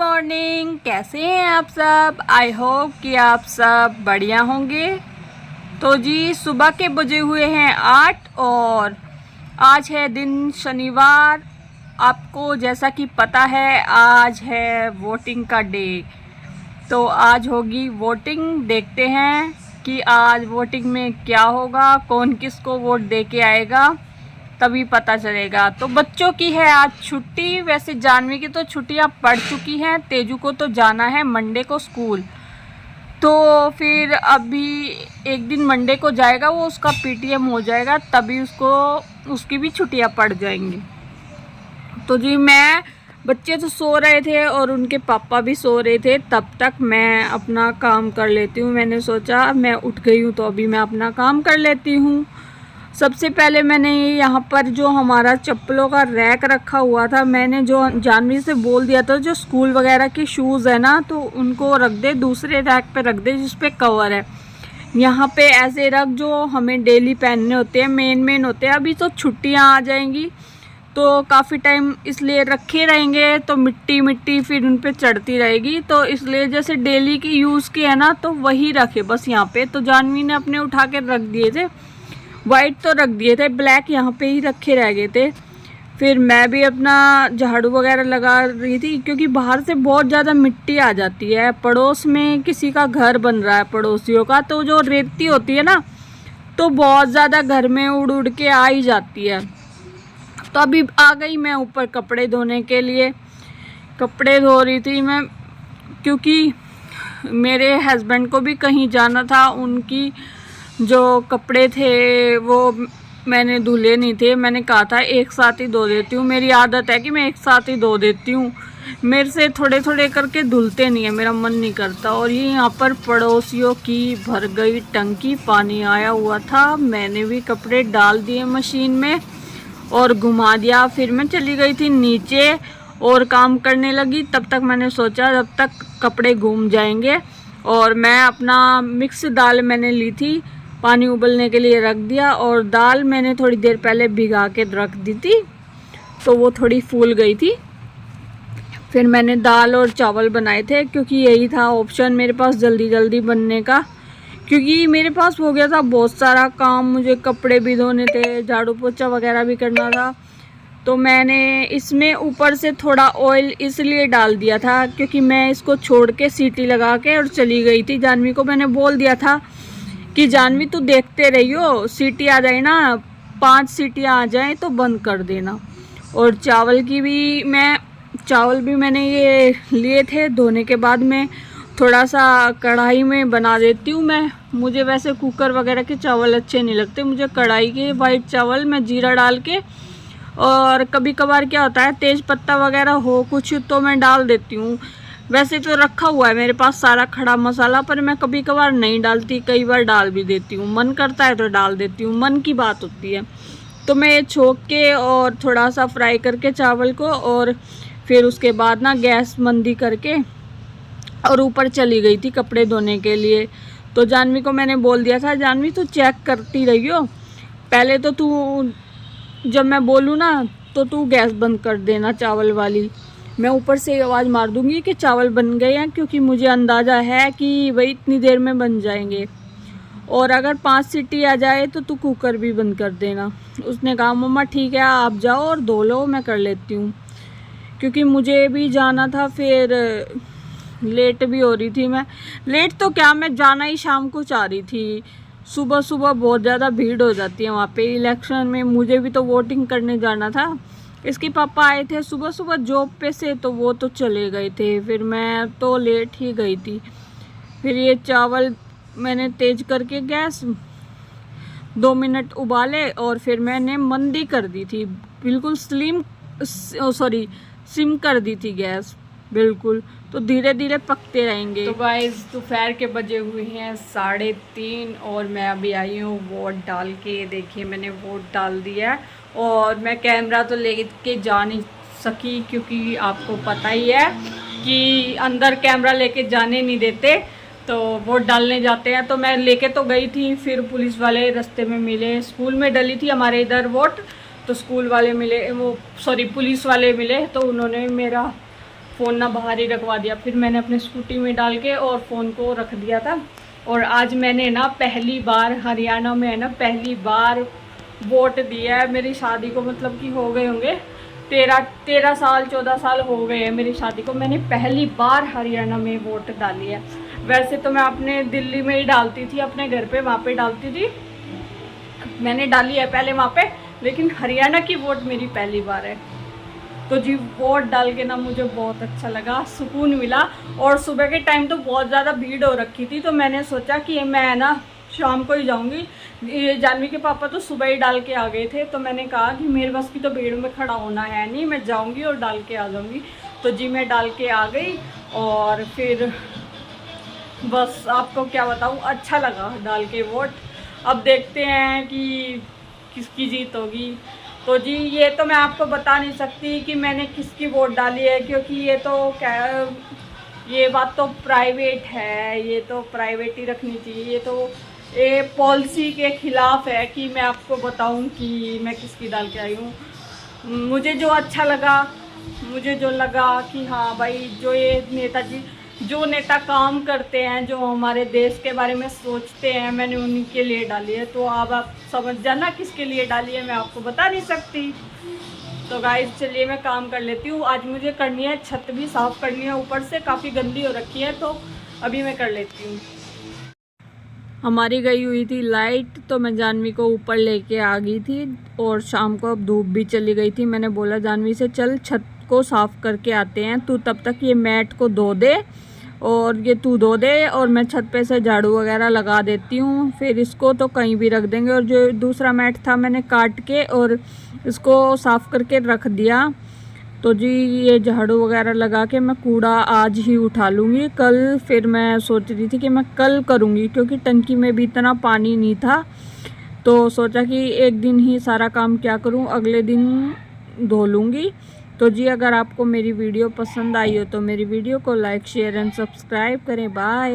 Morning, कैसे हैं आप सब। आई होप कि आप सब बढ़िया होंगे। तो जी सुबह के बजे हुए हैं 8 और आज है दिन शनिवार। आपको जैसा कि पता है आज है वोटिंग का डे। तो आज होगी वोटिंग। देखते हैं कि आज वोटिंग में क्या होगा, कौन किसको वोट दे के आएगा, तभी पता चलेगा। तो बच्चों की है आज छुट्टी। वैसे जानवी की तो छुट्टियां पड़ चुकी हैं, तेजू को तो जाना है मंडे को स्कूल। तो फिर अभी एक दिन मंडे को जाएगा वो, उसका पीटीएम हो जाएगा, तभी उसकी भी छुट्टियां पड़ जाएंगी। तो जी बच्चे तो सो रहे थे और उनके पापा भी सो रहे थे, तब तक मैं अपना काम कर लेती हूँ। मैंने सोचा मैं उठ गई हूँ तो अभी मैं अपना काम कर लेती हूँ। सबसे पहले मैंने यहाँ पर जो हमारा चप्पलों का रैक रखा हुआ था, मैंने जो जानवी से बोल दिया था जो स्कूल वगैरह के शूज़ है ना, तो उनको रख दे दूसरे रैक पे रख दे जिस पे कवर है। यहाँ पे ऐसे रख जो हमें डेली पहनने होते हैं, मेन होते हैं। अभी तो छुट्टियाँ आ जाएंगी तो काफ़ी टाइम इसलिए रखे रहेंगे तो मिट्टी फिर उन पे चढ़ती रहेगी, तो इसलिए जैसे डेली की यूज़ की है ना, तो वही रखे बस यहाँ पे। तो जानवी ने अपने उठा के रख दिए थे, वाइट तो रख दिए थे, ब्लैक यहाँ पे ही रखे रह गए थे। फिर मैं भी अपना झाड़ू वगैरह लगा रही थी क्योंकि बाहर से बहुत ज़्यादा मिट्टी आ जाती है। पड़ोस में किसी का घर बन रहा है पड़ोसियों का, तो जो रेती होती है ना, तो बहुत ज़्यादा घर में उड़ के आ ही जाती है। तो अभी आ गई मैं ऊपर कपड़े धोने के लिए। कपड़े धो रही थी मैं क्योंकि मेरे हस्बैंड को भी कहीं जाना था। उनकी जो कपड़े थे वो मैंने धुले नहीं थे, मैंने कहा था एक साथ ही धो देती हूँ। मेरी आदत है कि मैं एक साथ ही धो देती हूँ, मेरे से थोड़े थोड़े करके धुलते नहीं है, मेरा मन नहीं करता। और ये यहाँ पर पड़ोसियों की भर गई टंकी, पानी आया हुआ था। मैंने भी कपड़े डाल दिए मशीन में और घुमा दिया। फिर मैं चली गई थी नीचे और काम करने लगी। तब तक मैंने सोचा जब तक कपड़े घूम जाएंगे, और मैं अपना मिक्स दाल मैंने ली थी, पानी उबलने के लिए रख दिया। और दाल मैंने थोड़ी देर पहले भिगा के रख दी थी तो वो थोड़ी फूल गई थी। फिर मैंने दाल और चावल बनाए थे क्योंकि यही था ऑप्शन मेरे पास जल्दी बनने का, क्योंकि मेरे पास हो गया था बहुत सारा काम। मुझे कपड़े भी धोने थे, झाड़ू पोछा वगैरह भी करना था। तो मैंने इसमें ऊपर से थोड़ा ऑयल इसलिए डाल दिया था क्योंकि मैं इसको छोड़ के सीटी लगा के और चली गई थी। जानवी को मैंने बोल दिया था कि जानवी तू देखते रहियो, सीटी आ जाए ना, 5 सीटियाँ आ जाए तो बंद कर देना। और चावल भी मैंने ये लिए थे। धोने के बाद में थोड़ा सा कढ़ाई में बना देती हूँ मैं। मुझे वैसे कुकर वगैरह के चावल अच्छे नहीं लगते, मुझे कढ़ाई के वाइट चावल में जीरा डाल के, और कभी कभार क्या होता है तेज पत्ता वगैरह हो कुछ तो मैं डाल देती हूँ। वैसे तो रखा हुआ है मेरे पास सारा खड़ा मसाला, पर मैं कभी कभार नहीं डालती, कई बार डाल भी देती हूँ। मन करता है तो डाल देती हूँ, मन की बात होती है। तो मैं ये छोंक के और थोड़ा सा फ्राई करके चावल को, और फिर उसके बाद ना गैस मंदी करके और ऊपर चली गई थी कपड़े धोने के लिए। तो जानवी को मैंने बोल दिया था, जानवी तू चेक करती रहियो, पहले तो तू जब मैं बोलूँ ना तो तू गैस बंद कर देना चावल वाली। मैं ऊपर से आवाज़ मार दूँगी कि चावल बन गए हैं, क्योंकि मुझे अंदाज़ा है कि वही इतनी देर में बन जाएंगे। और अगर 5 सीटी आ जाए तो तू कुकर भी बंद कर देना। उसने कहा मम्मा ठीक है आप जाओ और धो लो, मैं कर लेती हूँ, क्योंकि मुझे भी जाना था। फिर लेट भी हो रही थी मैं। लेट तो क्या, मैं जाना ही शाम को चाह रही थी। सुबह बहुत ज़्यादा भीड़ हो जाती है वहाँ पे इलेक्शन में। मुझे भी तो वोटिंग करने जाना था। इसके पापा आए थे सुबह जॉब पे से, तो वो तो चले गए थे, फिर मैं तो लेट ही गई थी। फिर ये चावल मैंने तेज करके गैस 2 मिनट उबाले और फिर मैंने मंदी कर दी थी, बिल्कुल सिम कर दी थी गैस बिल्कुल। तो धीरे धीरे पकते रहेंगे। तो गाइस दोपहर के बजे हुए हैं 3:30 और मैं अभी आई हूँ वोट डाल के। देखिए मैंने वोट डाल दिया, और मैं कैमरा तो लेके जा नहीं सकी क्योंकि आपको पता ही है कि अंदर कैमरा लेके जाने नहीं देते, तो वोट डालने जाते हैं। तो मैं लेके तो गई थी, फिर पुलिस वाले रास्ते में मिले। स्कूल में डली थी हमारे इधर वोट, तो स्कूल वाले मिले, पुलिस वाले मिले, तो उन्होंने मेरा फ़ोन ना बाहर ही रखवा दिया। फिर मैंने अपने स्कूटी में डाल के और फ़ोन को रख दिया था। और आज मैंने ना पहली बार हरियाणा में है ना पहली बार वोट दिया है। मेरी शादी को मतलब कि हो गए होंगे 13 साल 14 साल हो गए हैं मेरी शादी को। मैंने पहली बार हरियाणा में वोट डाली है। वैसे तो मैं अपने दिल्ली में ही डालती थी, अपने घर पे वहाँ पे डालती थी। मैंने डाली है पहले वहाँ पे, लेकिन हरियाणा की वोट मेरी पहली बार है। तो जी वोट डाल के ना मुझे बहुत अच्छा लगा, सुकून मिला। और सुबह के टाइम तो बहुत ज़्यादा भीड़ हो रखी थी, तो मैंने सोचा कि मैं ना शाम को ही जाऊंगी। ये जानवी के पापा तो सुबह ही डाल के आ गए थे, तो मैंने कहा कि मेरे बस की तो भीड़ में खड़ा होना है नहीं, मैं जाऊंगी और डाल के आ जाऊंगी। तो जी मैं डाल के आ गई और फिर बस आपको क्या बताऊँ, अच्छा लगा डाल के वोट। अब देखते हैं कि किसकी जीत होगी। तो जी ये तो मैं आपको बता नहीं सकती कि मैंने किसकी वोट डाली है, क्योंकि ये तो क्या, ये बात तो प्राइवेट है, ये तो प्राइवेट ही रखनी चाहिए। ये तो ये पॉलिसी के खिलाफ है कि मैं आपको बताऊं कि मैं किसकी डाल के आई हूँ। मुझे जो अच्छा लगा, मुझे जो लगा कि हाँ भाई जो ये नेताजी, जो नेता काम करते हैं, जो हमारे देश के बारे में सोचते हैं, मैंने उन्हीं के लिए डाली है। तो अब आप समझ जाना किसके लिए डाली है, मैं आपको बता नहीं सकती। तो गाइस चलिए मैं काम कर लेती हूँ। आज मुझे करनी है छत भी साफ़ करनी है, ऊपर से काफ़ी गंदी हो रखी है, तो अभी मैं कर लेती हूँ। हमारी गई हुई थी लाइट, तो मैं जानवी को ऊपर लेके आ गई थी और शाम को अब धूप भी चली गई थी। मैंने बोला जानवी से चल छत को साफ़ करके आते हैं, तू तब तक ये मैट को धो दे और ये तू धो दे और मैं छत पे से झाड़ू वगैरह लगा देती हूँ। फिर इसको तो कहीं भी रख देंगे। और जो दूसरा मैट था मैंने काट के और इसको साफ़ करके रख दिया। तो जी ये झाड़ू वगैरह लगा के मैं कूड़ा आज ही उठा लूँगी। कल फिर मैं सोच रही थी कि मैं कल करूँगी, क्योंकि टंकी में भी इतना पानी नहीं था, तो सोचा कि एक दिन ही सारा काम क्या करूँ, अगले दिन धो लूँगी। तो जी अगर आपको मेरी वीडियो पसंद आई हो तो मेरी वीडियो को लाइक शेयर एंड सब्सक्राइब करें। बाय।